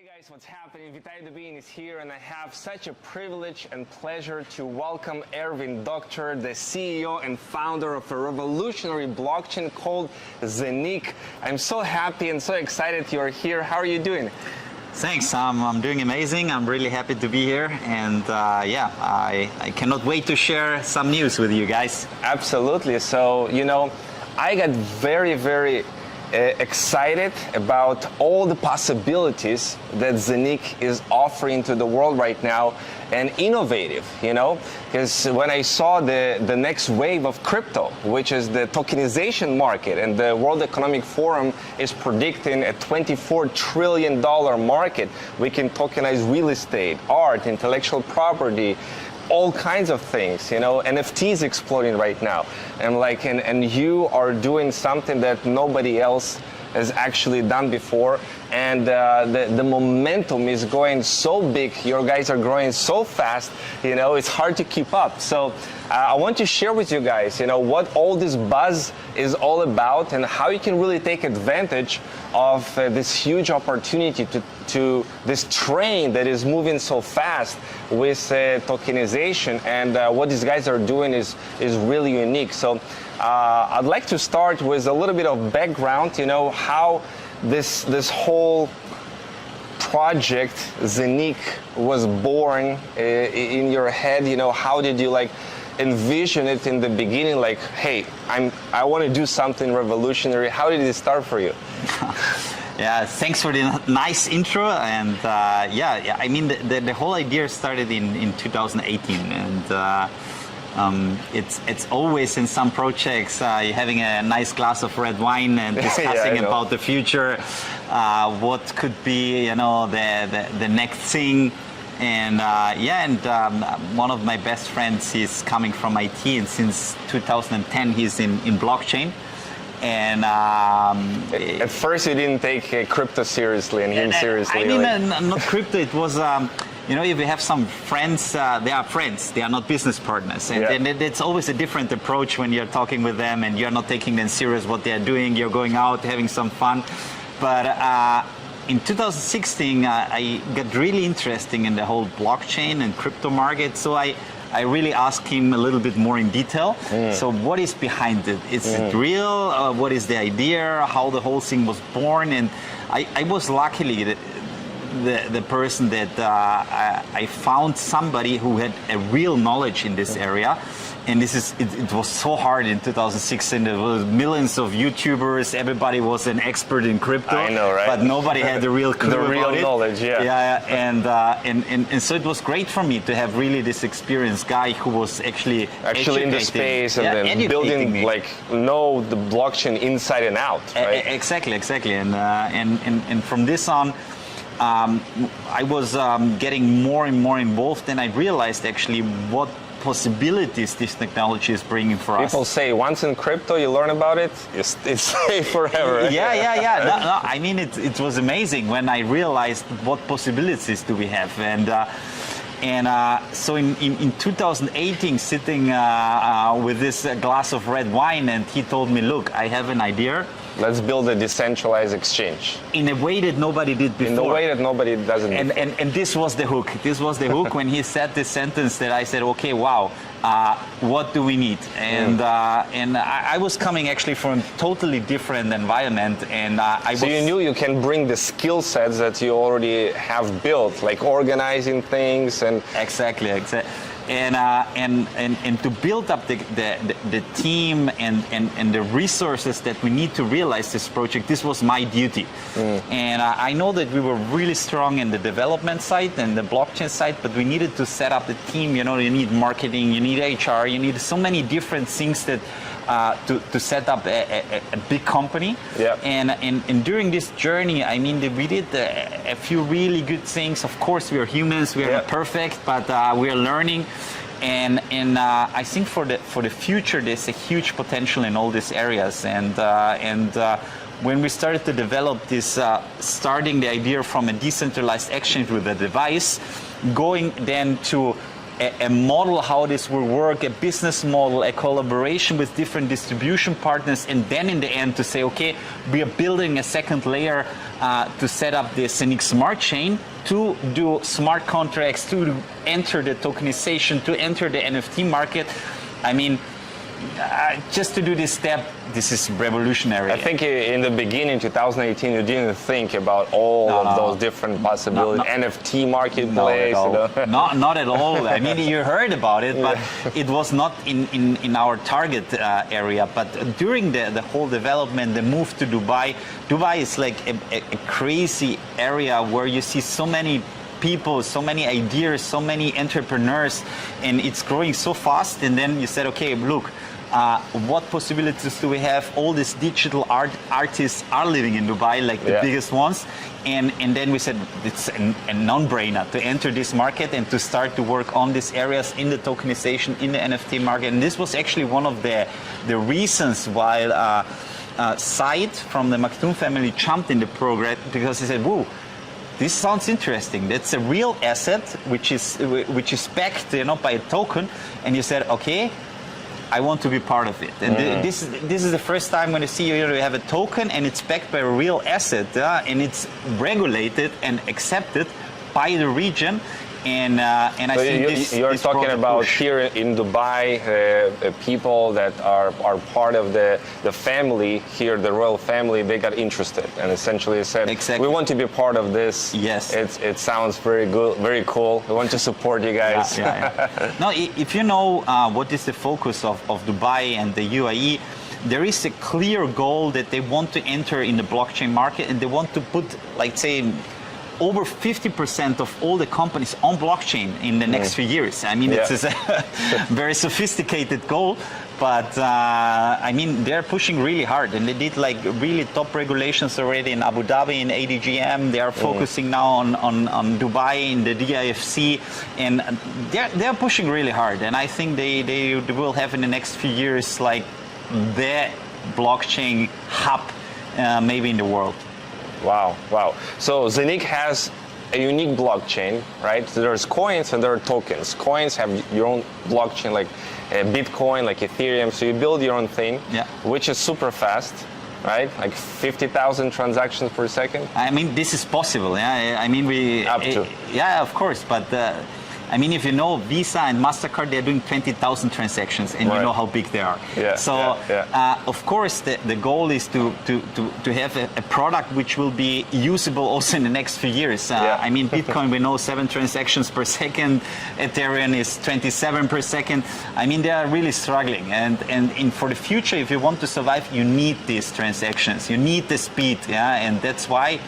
Hey guys, what's happening? Vitaly Dubin is here, and I have such a privilege and pleasure to welcome Erwin Dokter, the CEO and founder of a revolutionary blockchain called ZENIQ. I'm so happy and so excited you're here. How are you doing? Thanks, I'm doing amazing. I'm really happy to be here, and I cannot wait to share some news with you guys. Absolutely. So, I got very excited about all the possibilities that ZENIQ is offering to the world right now, and innovative, because when I saw the next wave of crypto, which is the tokenization market, and the World Economic Forum is predicting a $24 trillion market. We can tokenize real estate, art, intellectual property, all kinds of things, NFTs exploding right now. And you are doing something that nobody else has actually done before. And the momentum is going so big. Your guys are growing so fast, it's hard to keep up. So I want to share with you guys, what all this buzz is all about and how you can really take advantage of this huge opportunity to this train that is moving so fast with tokenization. And what these guys are doing is really unique. So I'd like to start with a little bit of background, how this whole project ZENIQ was born in your head. How did you envision it in the beginning? Hey, I want to do something revolutionary. How did it start for you? Yeah, thanks for the nice intro. And I mean, the whole idea started in 2018, and it's always in some projects having a nice glass of red wine and discussing about the future, what could be the next thing. And one of my best friends is coming from IT, and since 2010 he's in blockchain. And at first you didn't take crypto seriously and him seriously. I mean, not crypto. It was if you have some friends, they are friends. They are not business partners, and it's always a different approach when you're talking with them and you're not taking them serious what they are doing. You're going out having some fun, but in 2016 I got really interested in the whole blockchain and crypto market. So I really asked him a little bit more in detail. So what is behind it? Is it real? What is the idea? How the whole thing was born? And I was luckily the person that I found somebody who had a real knowledge in this area. And it was so hard in 2016. There was millions of YouTubers. Everybody was an expert in crypto. I know, right? But nobody had the real clue about it. Knowledge, And so it was great for me to have really this experienced guy who was actually in the space and then building know the blockchain inside and out. Right? Exactly. And from this on, I was getting more and more involved, and I realized actually what possibilities this technology is bringing for us. People say once in crypto you learn about it, it's safe forever. No, I mean, it was amazing when I realized what possibilities do we have. So in 2018, sitting with this glass of red wine, and he told me, look, I have an idea. Let's build a decentralized exchange. In a way that nobody did before. In the way that nobody doesn't. And this was the hook. This was the hook when he said this sentence that I said, okay, wow, what do we need? And I was coming actually from a totally different environment. And So you knew you can bring the skill sets that you already have built, like organizing things and... Exactly. And to build up the team and the resources that we need to realize this project, this was my duty. And I know that we were really strong in the development side and the blockchain side, but we needed to set up the team. You need marketing, you need HR, you need so many different things that to set up a big company. And during this journey, I mean, we did a few really good things. Of course, we are humans, we are not perfect, but we are learning. And I think for the future, there's a huge potential in all these areas. And when we started to develop this, starting the idea from a decentralized exchange with a device, going then to a model how this will work, a business model, a collaboration with different distribution partners, and then in the end to say, okay, we are building a second layer to set up the ZENIQ Smart Chain to do smart contracts, to enter the tokenization, to enter the NFT market. I mean, just to do this step, this is revolutionary. I think in the beginning, 2018, you didn't think about all of those different possibilities. NFT marketplace. Not at all. I mean, you heard about it, but it was not in our target area. But during the whole development, the move to Dubai is like a crazy area where you see so many people, so many ideas, so many entrepreneurs, and it's growing so fast. And then you said, okay, look, what possibilities do we have? All these digital artists are living in Dubai, like the biggest ones. And then we said it's a non-brainer to enter this market and to start to work on these areas in the tokenization, in the NFT market. And this was actually one of the reasons why Said from the Maktoum family jumped in the program, because he said, whoa, this sounds interesting. That's a real asset which is backed, by a token, and you said, okay, I want to be part of it. And this is the first time when you see you have a token and it's backed by a real asset, and it's regulated and accepted by the region. And I think you're talking about here in Dubai, people that are part of the family here, the royal family. They got interested and essentially said, exactly, we want to be a part of this. Yes, it sounds very good, very cool. We want to support you guys. Now, if you know what is the focus of Dubai and the UAE, there is a clear goal that they want to enter in the blockchain market, and they want to put, like, say, over 50% of all the companies on blockchain in the next few years. I mean, it's a very sophisticated goal, but I mean, they're pushing really hard, and they did like really top regulations already in Abu Dhabi, in ADGM. They are focusing now on Dubai, in the DIFC, and they're pushing really hard. And I think they will have in the next few years like the blockchain hub maybe in the world. Wow. So ZENIQ has a unique blockchain, right? So there's coins and there are tokens. Coins have your own blockchain, like Bitcoin, like Ethereum. So you build your own thing, which is super fast, right? Like 50,000 transactions per second. I mean, this is possible. Yeah, I mean, up to. Yeah, of course, but. I mean, if you know Visa and MasterCard, they're doing 20,000 transactions, and you know how big they are. Of course, the goal is to have a product which will be usable also in the next few years. I mean, Bitcoin, we know 7 transactions per second. Ethereum is 27 per second. I mean, they are really struggling. And for the future, if you want to survive, you need these transactions. You need the speed, and that's why,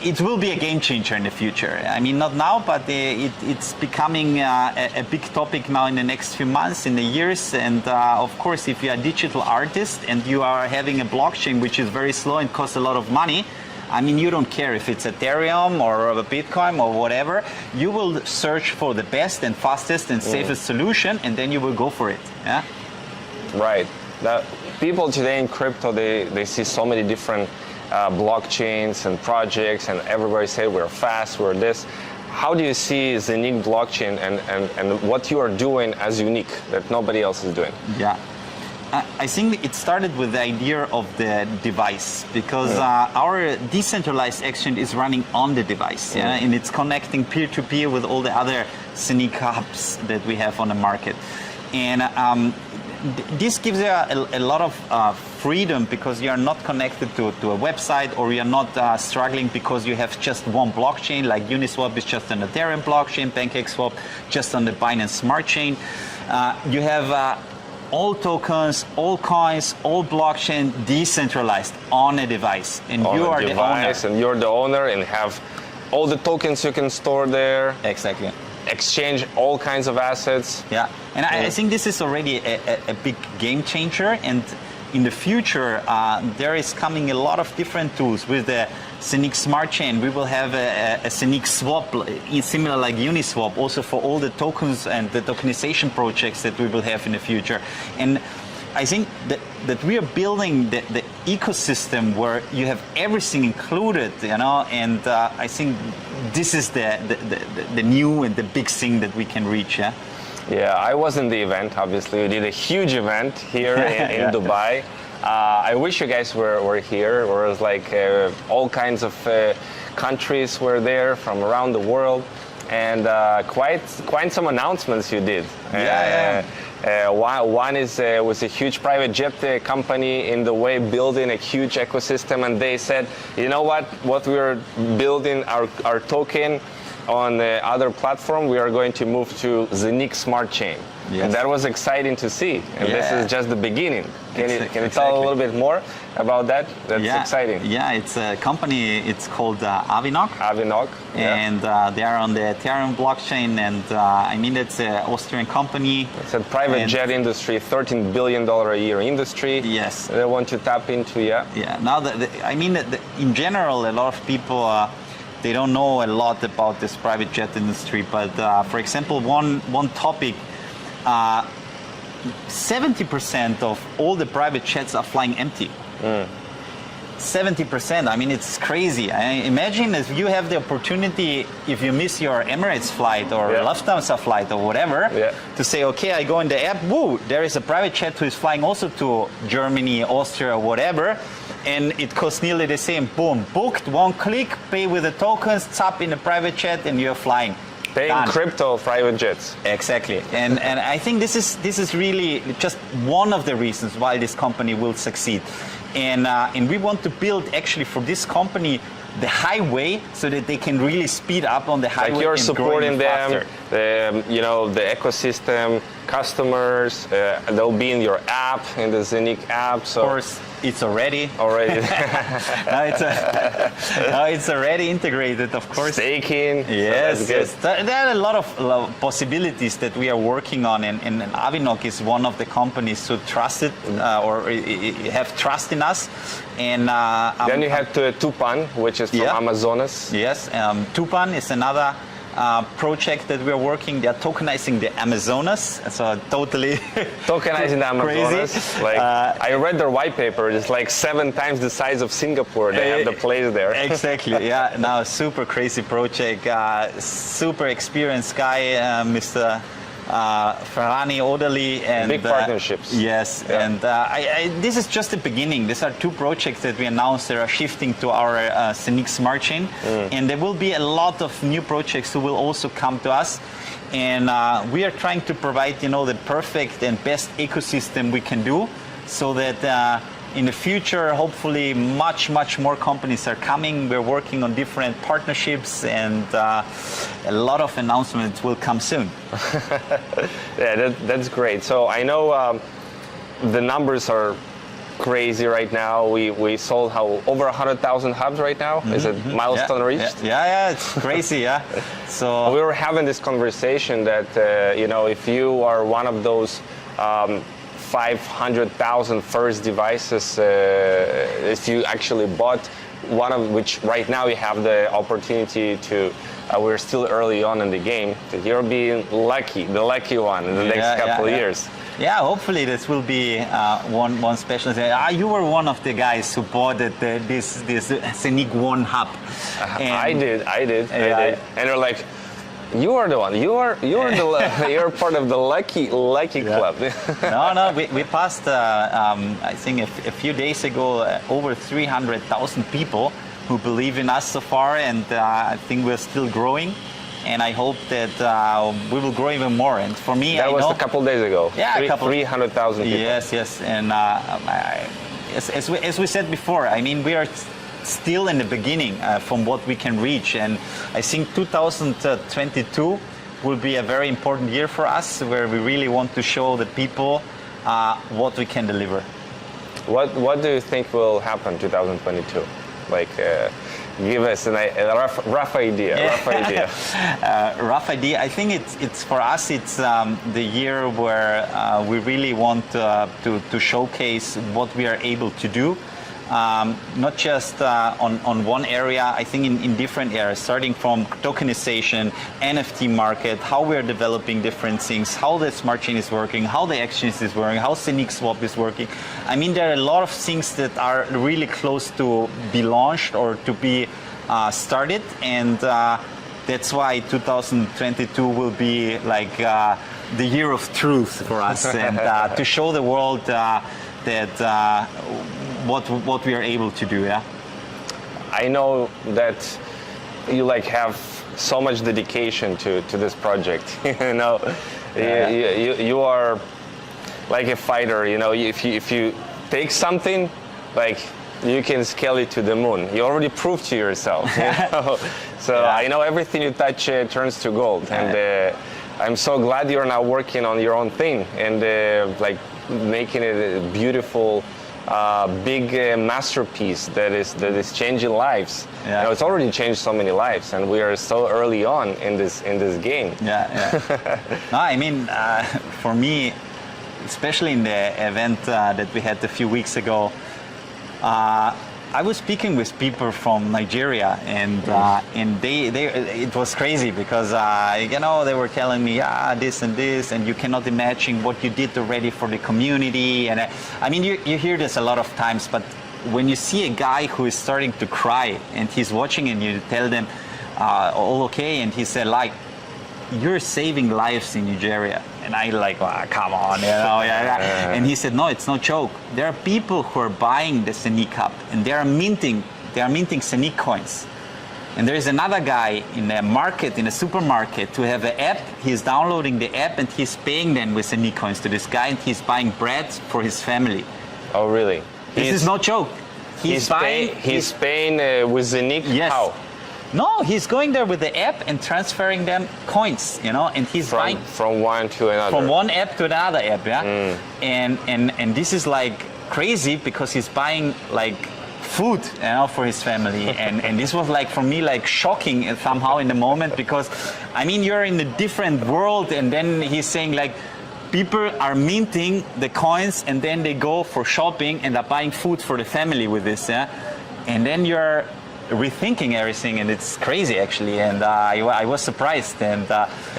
it will be a game changer in the future. I mean, not now, but it's becoming a big topic now in the next few months, in the years. And of course, if you're a digital artist and you are having a blockchain which is very slow and costs a lot of money, I mean, you don't care if it's Ethereum or a Bitcoin or whatever. You will search for the best and fastest and safest solution, and then you will go for it. Yeah. Right. Now, people today in crypto, they see so many different blockchains and projects, and everybody say we're fast, we're this. How do you see ZENIQ blockchain and what you are doing as unique that nobody else is doing? Yeah, I think it started with the idea of the device, because our decentralized exchange is running on the device, and it's connecting peer-to-peer with all the other ZENIQ hubs that we have on the market. And this gives you a lot of freedom, because you are not connected to a website, or you're not struggling because you have just one blockchain, like Uniswap is just an Ethereum blockchain, PancakeSwap just on the Binance Smart Chain. You have all tokens, all coins, all blockchain decentralized on a device, and you are the owner. And you're the owner, and have all the tokens you can store there. Exactly. Exchange all kinds of assets. Yeah, and I think this is already a big game changer, and in the future there is coming a lot of different tools. With the ZENIQ Smart Chain, we will have a ZENIQ Swap, similar like Uniswap, also for all the tokens and the tokenization projects that we will have in the future. And I think that we are building the ecosystem where you have everything included, and I think this is the new and the big thing that we can reach. Yeah. Yeah, I was in the event. Obviously, we did a huge event here in Dubai. I wish you guys were here. Where it was like all kinds of countries were there from around the world, and quite some announcements you did. One was a huge private jet company in the way building a huge ecosystem, and they said, you know what we're building our token on the other platform, we are going to move to ZENIQ Smart Chain. Yes. And that was exciting to see. And this is just the beginning. Can you tell a little bit more about that? That's exciting. Yeah, it's a company, it's called Erwin Dokter. And they are on the Ethereum blockchain. And I mean, it's an Austrian company. It's a private jet industry, $13 billion a year industry. Yes. They want to tap into, Yeah. Now, I mean, in general, a lot of people, they don't know a lot about this private jet industry. But for example, one topic, 70% of all the private jets are flying empty. 70%. I mean, it's crazy. Imagine if you have the opportunity, if you miss your Emirates flight or Lufthansa flight or whatever, to say, okay, I go in the app, woo, there is a private jet who is flying also to Germany, Austria, or whatever, and it costs nearly the same. Boom, booked, one click, pay with the tokens, tap in a private jet, and you're flying. Paying crypto private jets. Exactly, and I think this is really just one of the reasons why this company will succeed, and we want to build actually for this company the highway so that they can really speed up on the highway. Like you're supporting them, faster. the ecosystem, customers. They'll be in your app, in the ZENIQ app. So of course, it's already. Now it's already integrated, of course. Staking. Yes, yes. There are a lot of possibilities that we are working on, and Erwin Dokter is one of the companies who trust it or have trust in us. And then you have Tupan, which is from Amazonas. Yes, Tupan is another project that we're working. They're tokenizing the Amazonas, so totally tokenizing the Amazonas. Crazy. Like I read their white paper. It's like 7 times the size of Singapore. They have the place there. Exactly. Yeah. Now, super crazy project. Super experienced guy, Mr. Ferrani Odali, and big partnerships. Yes, and this is just the beginning. These are 2 projects that we announced that are shifting to our ZENIQ Smart Chain, and there will be a lot of new projects who will also come to us. And we are trying to provide, the perfect and best ecosystem we can do, so that in the future, hopefully, much more companies are coming. We're working on different partnerships, and a lot of announcements will come soon. Yeah, that's great. So I know the numbers are crazy right now. We sold over 100,000 hubs right now. Is it milestone reached? Yeah, it's crazy. Yeah. So we were having this conversation that if you are one of those 500,000 first devices, if you actually bought one of which right now you have the opportunity to, we're still early on in the game, that you're being lucky, the lucky one in the next couple of years. Yeah, hopefully this will be one special thing. You were one of the guys who bought this ZENIQ HUB. I did. And they're like, you are the one. You're part of the lucky club. No. We passed. I think a few days ago, over 300,000 people who believe in us so far, and I think we're still growing. And I hope that we will grow even more. And for me, that was a couple days ago. Yeah, 300,000 people. Yes. And as we said before, I mean, we are still in the beginning from what we can reach, and I think 2022 will be a very important year for us, where we really want to show the people what we can deliver. What do you think will happen 2022? Like, give us a rough idea. Rough idea. I think it's for us. It's the year where we really want to showcase what we are able to do. Not just on one area, I think in different areas, starting from tokenization, NFT market, how we're developing different things, how the smart chain is working, how the exchange is working, how ZENIQ Swap is working. I mean, there are a lot of things that are really close to be launched or to be started, and that's why 2022 will be like the year of truth for us, and to show the world that what we are able to do. Yeah. I know that you like have so much dedication to this project. You know, you are like a fighter. You know, if you take something, like you can scale it to the moon. You already proved to yourself. You know? So I know everything you touch turns to gold, and I'm so glad you're now working on your own thing and like making it a beautiful, big masterpiece that is changing lives. Yeah. You know, it's already changed so many lives, and we are so early on in this game. No, I mean, for me, especially in the event that we had a few weeks ago, I was speaking with people from Nigeria, and they it was crazy because you know, they were telling me this and this, and you cannot imagine what you did already for the community. And I mean, you hear this a lot of times, but when you see a guy who is starting to cry and he's watching, and you tell them all okay, and he said like, you're saving lives in Nigeria. And I like, come on, you know. And he said, no, it's no joke. There are people who are buying the ZENIQ HUB, and they are minting ZENIQ coins. And there is another guy in a market, in a supermarket, to have an app. He's downloading the app, and he's paying them with ZENIQ coins to this guy, and he's buying bread for his family. Oh, really? This is no joke. He's paying with ZENIQ? Yes. How? No, he's going there with the app and transferring them coins, you know, and he's buying from one to another. From one app to another app, yeah. And this is like crazy because he's buying like food, you know, for his family, and this was like for me like shocking somehow in the moment, because I mean, you're in a different world, and then he's saying like, people are minting the coins and then they go for shopping and are buying food for the family with this, yeah. And then you're rethinking everything, and it's crazy actually, and I was surprised, and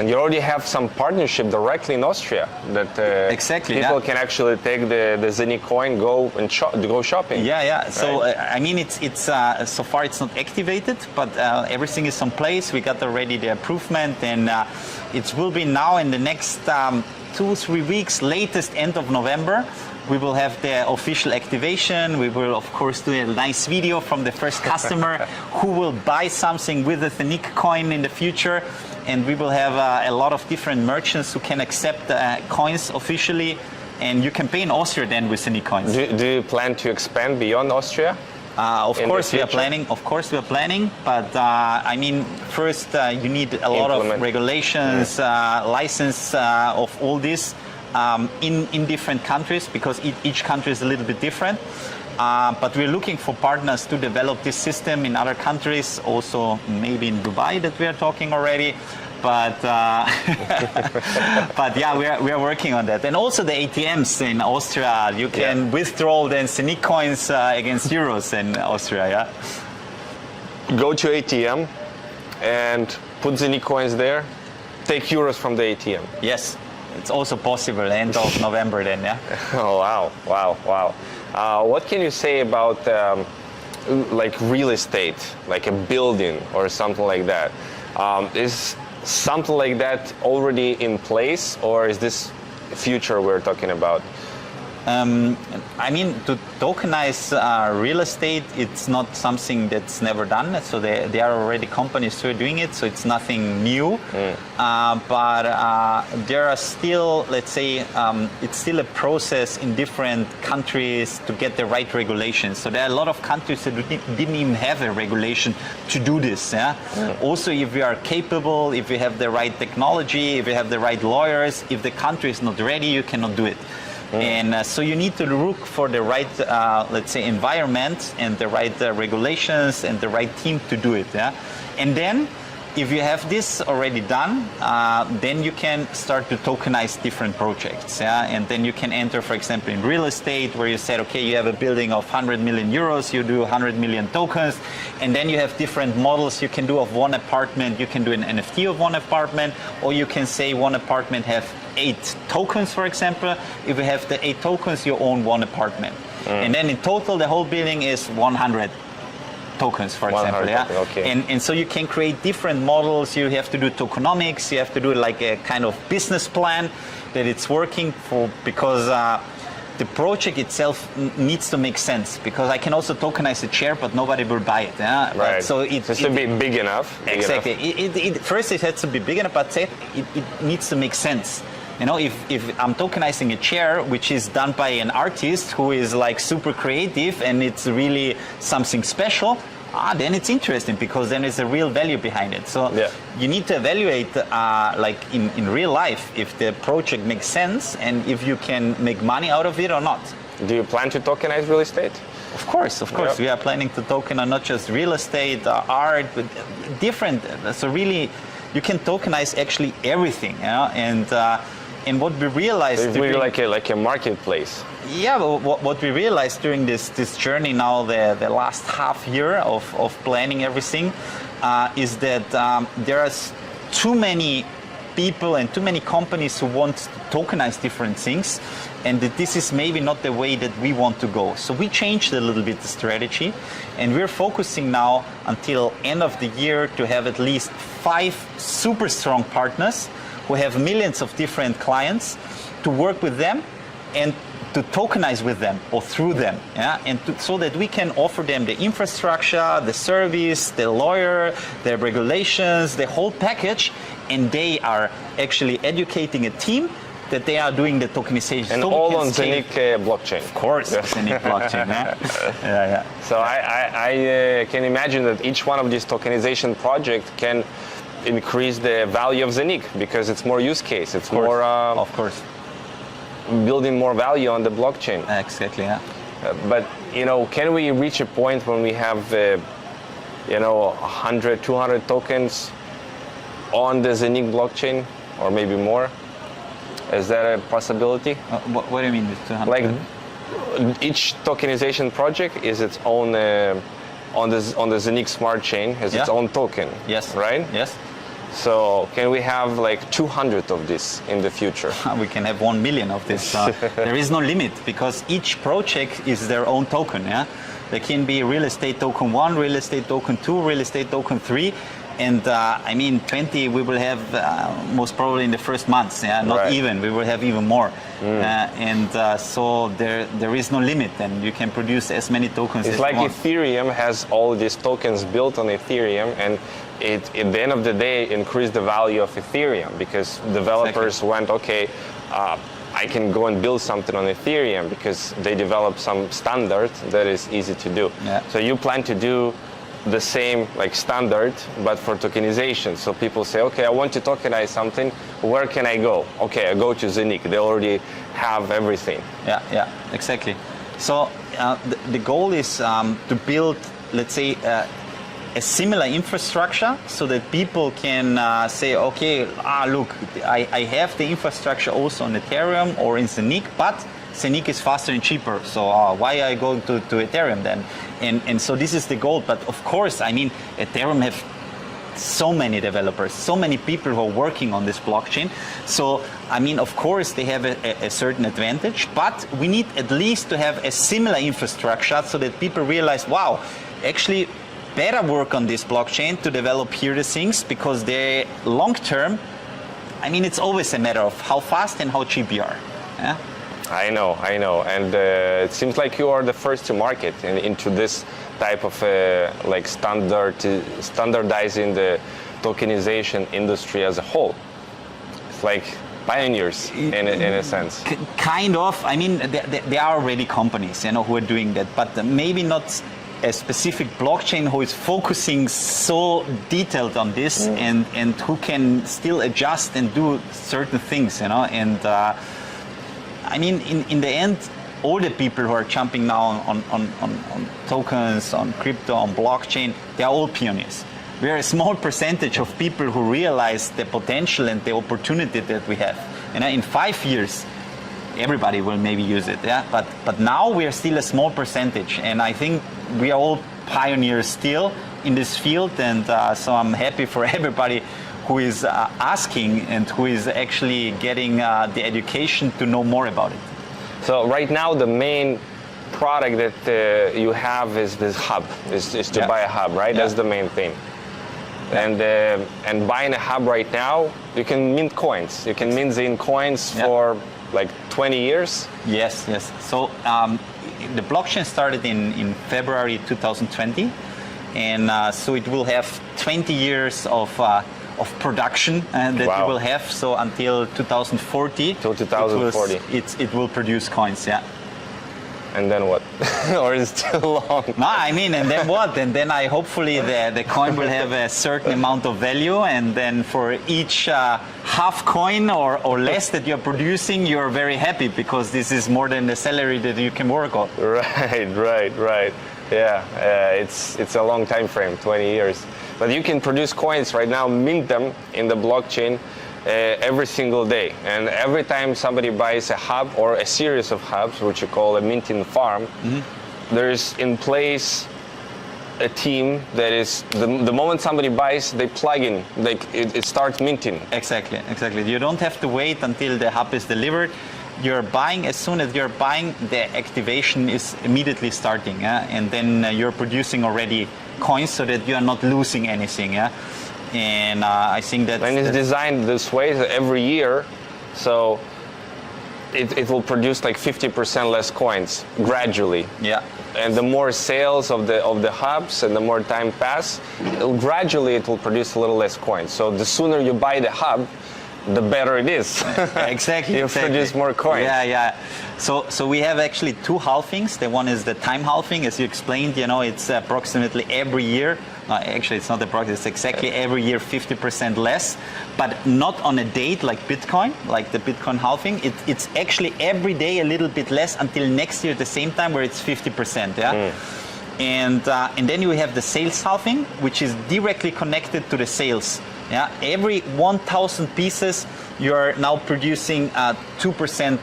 you already have some partnership directly in Austria that exactly, people can actually take the ZENIQ coin, go shopping. Yeah. So right? I mean, it's so far it's not activated, but everything is in place. We got already the approval, and it will be now in the next 2-3 weeks, latest end of November. We will have the official activation. We will, of course, do a nice video from the first customer who will buy something with the ZENIQ coin in the future. And we will have a lot of different merchants who can accept coins officially. And you can pay in Austria then with ZENIQ coins. Do you plan to expand beyond Austria? Of course we are planning. But I mean, first you need a lot of regulations, license of all this. In different countries, because each country is a little bit different. But we're looking for partners to develop this system in other countries, also maybe in Dubai that we are talking already. But but yeah, we are working on that. And also the ATMs in Austria, you can withdraw then ZENIQ coins against euros in Austria. Yeah. Go to ATM and put ZENIQ coins there. Take euros from the ATM. Yes. It's also possible end of November then, yeah? Oh, wow. What can you say about like real estate, like a building or something like that? Is something like that already in place, or is this future we're talking about? I mean, to tokenize real estate, it's not something that's never done. So there are already companies who are doing it, so it's nothing new. But there are still, let's say, it's still a process in different countries to get the right regulations. So there are a lot of countries that didn't even have a regulation to do this. Yeah? Also, if you are capable, if you have the right technology, if you have the right lawyers, if the country is not ready, you cannot do it. And so you need to look for the right, let's say, environment and the right regulations and the right team to do it. Yeah? And then, if you have this already done, then you can start to tokenize different projects. Yeah? And then you can enter, for example, in real estate, where you said, okay, you have a building of 100 million euros, you do 100 million tokens, and then you have different models you can do of one apartment. You can do an NFT of one apartment, or you can say one apartment have 8 tokens, for example. If you have the 8 tokens, you own one apartment. And then in total, the whole building is 100 tokens, for 100 example. Yeah. tokens, okay. And so you can create different models. You have to do tokenomics. You have to do like a kind of business plan that it's working for, because the project itself needs to make sense, because I can also tokenize a chair, but nobody will buy it. Yeah? Right. But so it has to be big enough. Exactly. First, it has to be big enough, but second, it needs to make sense. You know, if I'm tokenizing a chair, which is done by an artist who is like super creative and it's really something special, then it's interesting, because then there's a real value behind it. So you need to evaluate, like in real life, if the project makes sense and if you can make money out of it or not. Do you plan to tokenize real estate? Of course. Yep. We are planning to token on not just real estate, art, but different. So really, you can tokenize actually everything. Yeah? And what we realized, it's really like a marketplace. Yeah, what we realized during this journey now, the last half year of planning everything, is that there are too many people and too many companies who want to tokenize different things, and that this is maybe not the way that we want to go. So we changed a little bit the strategy, and we're focusing now until end of the year to have at least 5 super strong partners who have millions of different clients, to work with them and to tokenize with them or through them, yeah, and so that we can offer them the infrastructure, the service, the lawyer, the regulations, the whole package, and they are actually educating a team that they are doing the tokenization. And so all on ZENIQ blockchain. Of course, ZENIQ blockchain. Yeah. So I can imagine that each one of these tokenization projects can increase the value of ZENIQ, because it's more use case. It's more, of course, building more value on the blockchain. Exactly. Yeah. But can we reach a point when we have 100, 200 tokens on the ZENIQ blockchain, or maybe more? Is that a possibility? What do you mean with 200? Like each tokenization project is its own on the ZENIQ smart chain has its own token. Yes. Right? Yes. So can we have like 200 of this in the future? We can have 1 million of this. There is no limit, because each project is their own token. Yeah, there can be real estate token 1, real estate token 2, real estate token 3, and 20 we will have most probably in the first months. Yeah, not even. We will have even more. So there is no limit, and you can produce as many tokens. It's as like you want. Ethereum has all these tokens built on Ethereum, and it at the end of the day increased the value of Ethereum, because developers went, okay, I can go and build something on Ethereum because they developed some standard that is easy to do. Yeah. So you plan to do the same like standard, but for tokenization. So people say, okay, I want to tokenize something. Where can I go? Okay, I go to ZENIQ. They already have everything. Yeah, exactly. So the goal is to build, let's say, a similar infrastructure, so that people can say, okay, look, I have the infrastructure also on Ethereum or in ZENIQ, but ZENIQ is faster and cheaper, so why are I going to Ethereum then? And so this is the goal. But of course, Ethereum have so many developers, so many people who are working on this blockchain. So, of course, they have a certain advantage, but we need at least to have a similar infrastructure, so that people realize, wow, actually better work on this blockchain to develop here the things, because they long term, it's always a matter of how fast and how cheap you are. Yeah? I know, and it seems like you are the first to market into this type of standardizing the tokenization industry as a whole. It's like pioneers in a sense. Kind of. There are already companies, who are doing that, but maybe not a specific blockchain who is focusing so detailed on this, and who can still adjust and do certain things, and in the end, all the people who are jumping now on tokens, on crypto, on blockchain, they are all pioneers. We are a small percentage of people who realize the potential and the opportunity that we have. In 5 years, everybody will maybe use it. Yeah, but now we are still a small percentage, and I think we are all pioneers still in this field. And so I'm happy for everybody who is asking and who is actually getting the education to know more about it. So right now the main product that you have is this hub, is to buy a hub, right? That's the main thing. And buying a hub right now, you can mint coins. You can mint ZENIQ coins for like 20 years. Yes, yes. So the blockchain started in February 2020, and so it will have 20 years of production that you will have. So until 2040. Till 2040. It will produce coins. Yeah. And then what? Or is it too long? No, I mean, and then what? And then hopefully the coin will have a certain amount of value, and then for each half coin or less that you're producing, you're very happy because this is more than the salary that you can work on. Right. Yeah, it's a long time frame, 20 years. But you can produce coins right now, mint them in the blockchain every single day, and every time somebody buys a hub or a series of hubs, which you call a minting farm, there's in place a team that is the moment somebody buys, they plug in, it starts minting. Exactly. You don't have to wait until the hub is delivered. You're buying, as soon as you're buying, the activation is immediately starting, and then you're producing already coins so that you are not losing anything. And I think that... And it's designed this way that every year, so it will produce like 50% less coins gradually. Yeah. And the more sales of the hubs and the more time pass, gradually it will produce a little less coins. So the sooner you buy the hub, the better it is. Exactly. You produce more coins. Yeah. So we have actually two halvings. The one is the time halving, as you explained. It's approximately every year. Actually, it's not approximately. It's exactly every year 50% less, but not on a date like Bitcoin, like the Bitcoin halving. It's actually every day a little bit less until next year at the same time, where it's 50%. Yeah. And then you have the sales halving, which is directly connected to the sales. Yeah, every 1,000 pieces, you're now producing 2%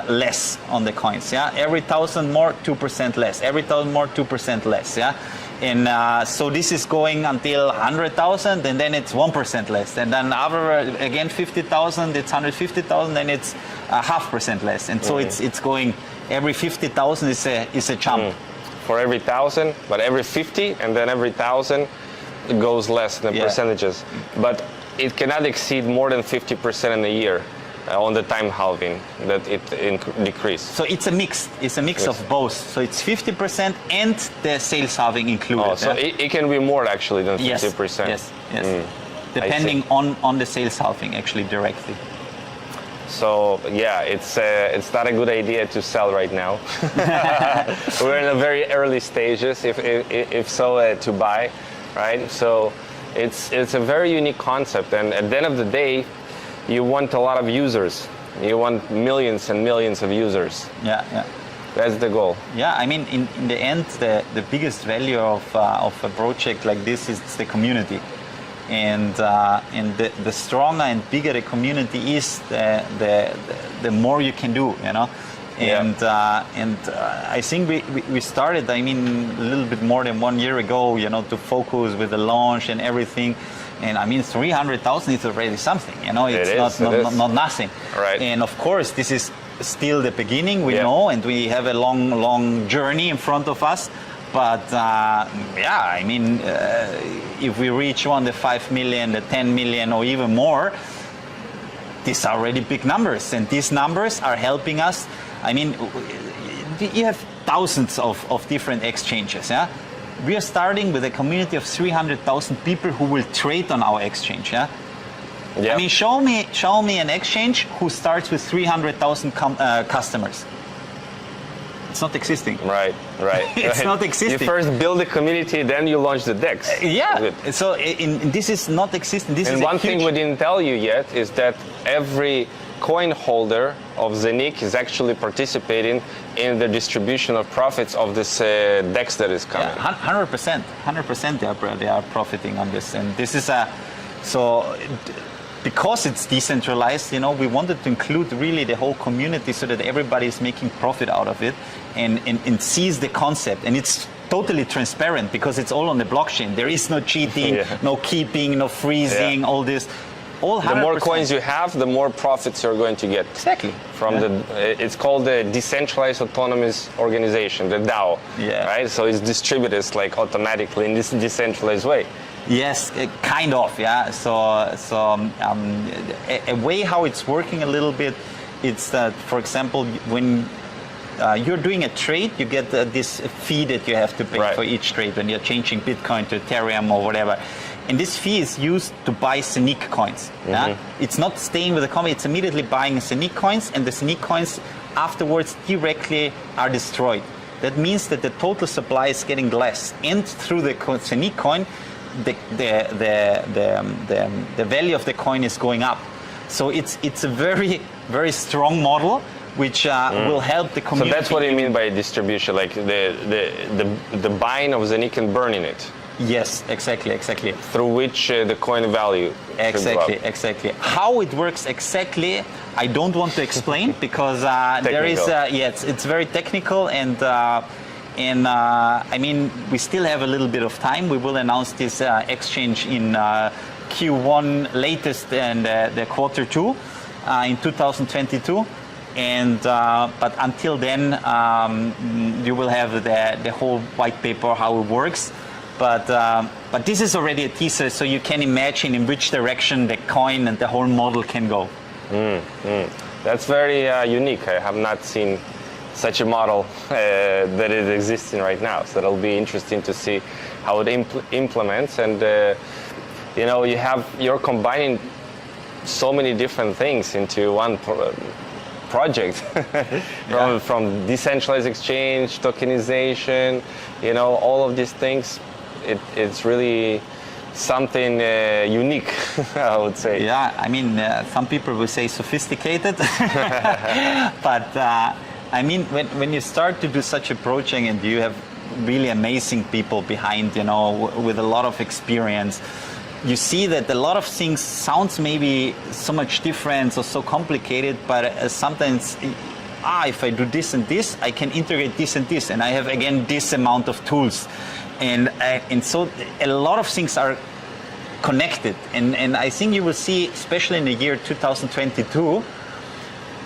less on the coins. Yeah, every 1,000 more, 2% less. Every 1,000 more, 2% less. Yeah, and so this is going until 100,000, and then it's 1% less. And then again 50,000, it's 150,000, then it's 0.5% less. And so it's going every 50,000 is a jump. For every 1,000, but every 50, and then every 1,000. It goes less in the percentages, but it cannot exceed more than 50% in a year on the time halving that it decrease. So it's a mix. It's a mix of both. So it's 50% and the sales halving included. Oh, so it can be more actually than 50%. Yes. Depending on the sales halving actually directly. So yeah, it's not a good idea to sell right now. We're in the very early stages, if so, to buy. Right, so it's a very unique concept, and at the end of the day, you want a lot of users. You want millions and millions of users. Yeah. That's the goal. Yeah, I mean, in the end, the biggest value of a project like this is the community, and the stronger and bigger the community is, the more you can do. And I think we started, I mean, a little bit more than 1 year ago, to focus with the launch and everything. And I mean, 300,000 is already something, it's not nothing. Right. And of course, this is still the beginning, we know, and we have a long journey in front of us. But I mean, if we reach the 5 million, the 10 million, or even more, these are already big numbers, and these numbers are helping us. I mean, you have thousands of different exchanges. Yeah, we are starting with a community of 300,000 people who will trade on our exchange. Yeah, I mean, show me an exchange who starts with 300,000 customers. It's not existing. Right. It's not existing. You first build the community, then you launch the DEX. Yeah. So this is not existing. And one thing we didn't tell you yet is that every coin holder of ZENIQ is actually participating in the distribution of profits of this DEX that is coming. 100% they are profiting on this, and this is because it's decentralized, we wanted to include really the whole community so that everybody is making profit out of it and sees the concept, and it's totally transparent because it's all on the blockchain. There is no cheating, no keeping, no freezing, all this. All 100%. The more coins you have, the more profits you're going to get. Exactly. From it's called the Decentralized Autonomous Organization, the DAO. Yeah. Right? So it's distributed like automatically in this decentralized way. Yes, kind of, yeah. So a way how it's working a little bit, it's that, for example, when you're doing a trade, you get this fee that you have to pay for each trade when you're changing Bitcoin to Ethereum or whatever. And this fee is used to buy ZENIQ coins. Yeah? It's not staying with the company, it's immediately buying ZENIQ coins, and the ZENIQ coins afterwards directly are destroyed. That means that the total supply is getting less. And through the ZENIQ coin, the value of the coin is going up. So it's a very, very strong model which will help the community. So that's what you mean by distribution, like the buying of ZENIQ and burning it. Yes, exactly. Through which the coin value. Exactly. How it works exactly, I don't want to explain because there is, it's very technical and I mean, we still have a little bit of time. We will announce this exchange in Q1 latest and the Q2 in 2022. And but until then, you will have the whole white paper how it works. But this is already a teaser, so you can imagine in which direction the coin and the whole model can go. That's very unique. I have not seen such a model that is existing right now. So it'll be interesting to see how it implements. And you're combining so many different things into one project, from decentralized exchange, tokenization, all of these things. It's really something unique, I would say. Yeah, I mean, some people will say sophisticated, but I mean, when you start to do such a project and you have really amazing people behind, with a lot of experience, you see that a lot of things sounds maybe so much different or so complicated, but sometimes, if I do this and this, I can integrate this and this, and I have again this amount of tools. And so a lot of things are connected. And I think you will see, especially in the year 2022,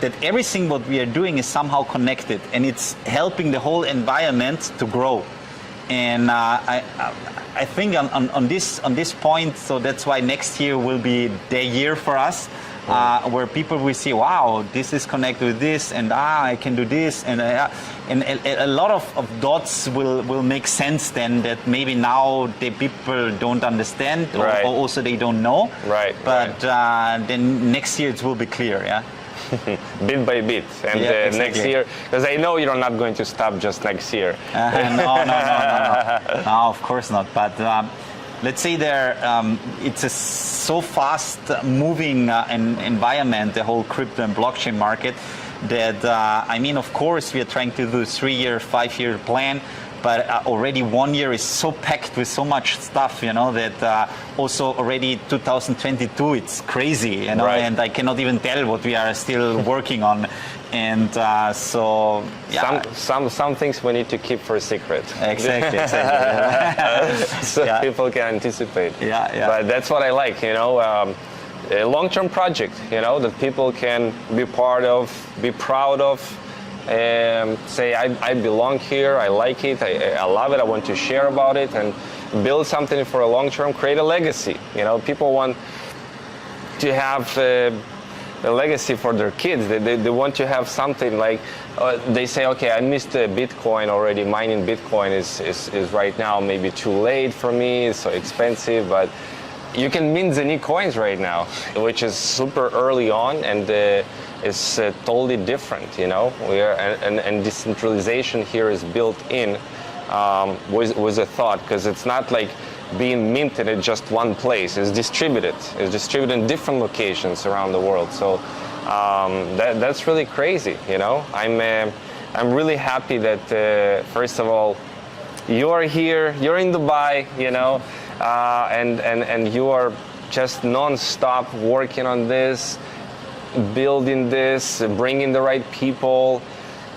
that everything what we are doing is somehow connected, and it's helping the whole environment to grow. And I think on this point, so that's why next year will be the year for us, where people will see, wow, this is connected with this, and I can do this, and a lot of dots will make sense then, that maybe now the people don't understand, or also they don't know. Right. But then next year it will be clear, yeah. Bit by bit, and exactly. Next year, because I know you're not going to stop just next year. No, of course not. But let's say it's a so fast moving environment, the whole crypto and blockchain market, that I mean, of course, we are trying to do a 3-year, 5-year plan. But already 1 year is so packed with so much stuff, that also already 2022, it's crazy, and I cannot even tell what we are still working on. And so, yeah. Some things we need to keep for a secret. Exactly. So people can anticipate. Yeah. But that's what I like, a long-term project, that people can be part of, be proud of. Say I belong here, I like it, I love it, I want to share about it, and build something for a long term, create a legacy. People want to have a legacy for their kids. They want to have something like, they say, okay, I missed Bitcoin already, mining Bitcoin is right now maybe too late for me, it's so expensive, but you can mint ZENIQ coins right now, which is super early on, and it's totally different, We are, and decentralization here is built in was a thought, because it's not like being minted at just one place. It's distributed. It's distributed in different locations around the world. So that's really crazy, I'm really happy that first of all, you are here, you're in Dubai, and you are just non-stop working on this, building this, bringing the right people,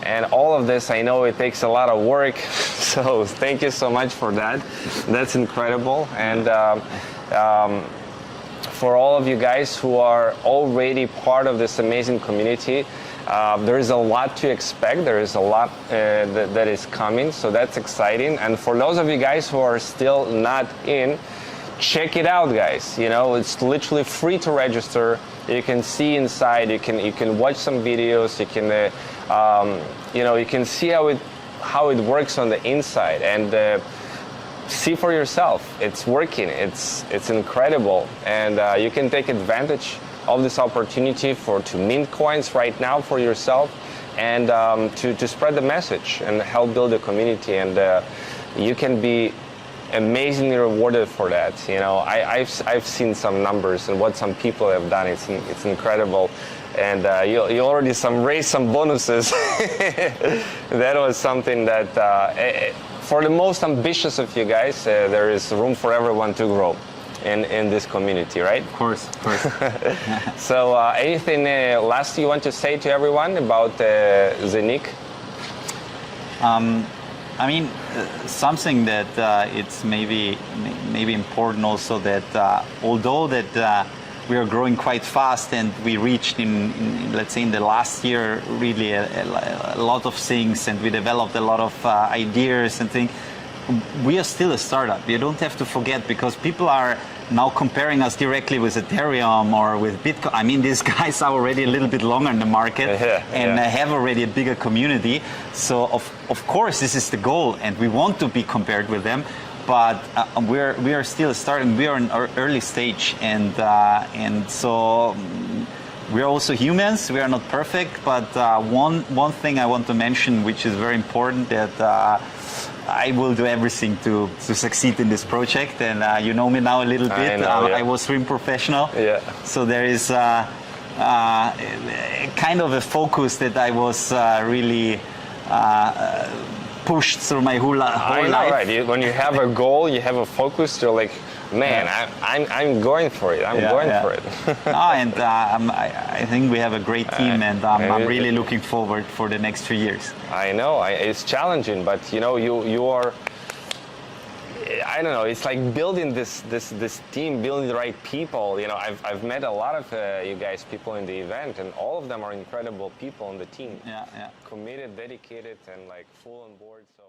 and all of this. I know it takes a lot of work, so thank you so much for that. That's incredible. And for all of you guys who are already part of this amazing community. There is a lot to expect. There is a lot that is coming, so that's exciting. And for those of you guys who are still not in, check it out, guys. You know, it's literally free to register. You can see inside. You can watch some videos. You can you know, you can see how it works on the inside and see for yourself. It's working. It's incredible, and you can take advantage of this opportunity to mint coins right now for yourself, and to spread the message and help build a community. And you can be amazingly rewarded for that. You know, I've seen some numbers and what some people have done. It's incredible, and you already raised some bonuses. That was something that for the most ambitious of you guys, there is room for everyone to grow in this community, right? Of course, of course. So anything last you want to say to everyone about ZENIQ? I mean, something that it's maybe important also that although that we are growing quite fast and we reached in let's say in the last year really a lot of things, and we developed a lot of ideas and things, we are still a startup. You don't have to forget, because people are now comparing us directly with Ethereum or with Bitcoin. I mean, these guys are already a little bit longer in the market and have already a bigger community. So of course this is the goal, and we want to be compared with them. But we are still starting. We are in our early stage, and so we are also humans. We are not perfect. But one thing I want to mention, which is very important, that I will do everything to succeed in this project. And you know me now a little bit. I was swim professional. Yeah. So there is kind of a focus that I was really pushed through my whole life. Right? When you have a goal, you have a focus, you're like, man, I'm going for it. I'm going for it. And I think we have a great team, and I'm really looking forward for the next 3 years. I know it's challenging, but you know, you are. I don't know. It's like building this team, building the right people. You know, I've met a lot of you guys, people in the event, and all of them are incredible people on the team. Yeah. Committed, dedicated, and like full on board. So.